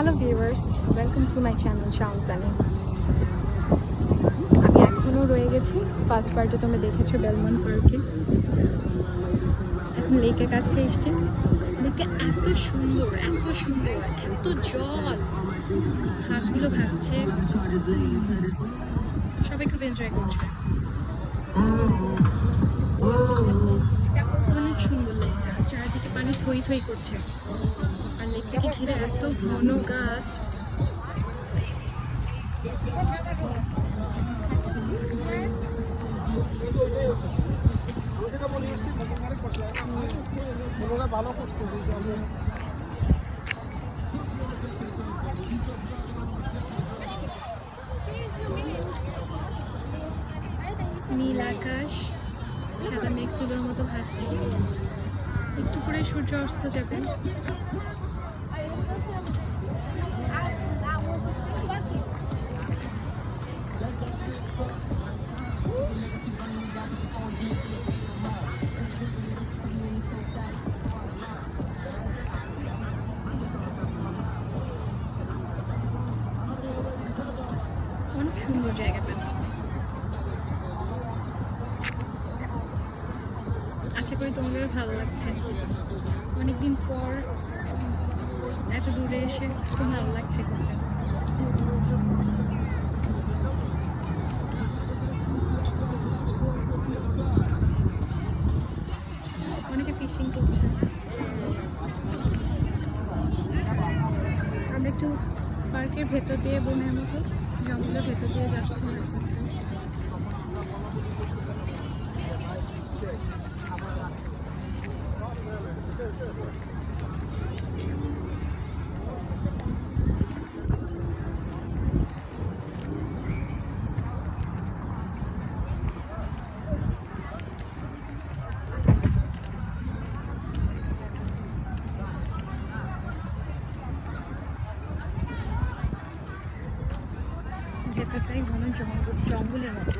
Hello viewers, welcome to my channel Shaon planning. আমি এখনও রয়ে গেছি ফার্স্ট পার্টে, তোমরা দেখেছো বেলমন পার্কে। এখন লেকের কাছে এসছি। দেখতে এত সুন্দর, এত সুন্দর, এত জল, হাঁসগুলো ভাসছে, সবাই খুব এনজয় করছে। অনেক সুন্দর লাগছে, আর চারিদিকে পানি থই থই করছে, আর লেকটাকে ঘিরে এত ঘন গাছ। নীল আকাশ, সাদা মেঘ তুলোর মতো ভাসছে। একটু করে সূর্য অস্ত যাবে। অনেক সুন্দর জায়গাটা। আশা করি তোমাদের ভালো লাগছে। অনেকদিন পর এত দূরে এসে খুব ভালো লাগছে ঘুরতে। অনেকে ফিশিং করছে। আমরা একটু পার্কের ভেতর দিয়ে, বনের মতো জঙ্গলের ভেতর দিয়ে যাচ্ছি। ভেতরটাই ঘন জঙ্গলের মতো।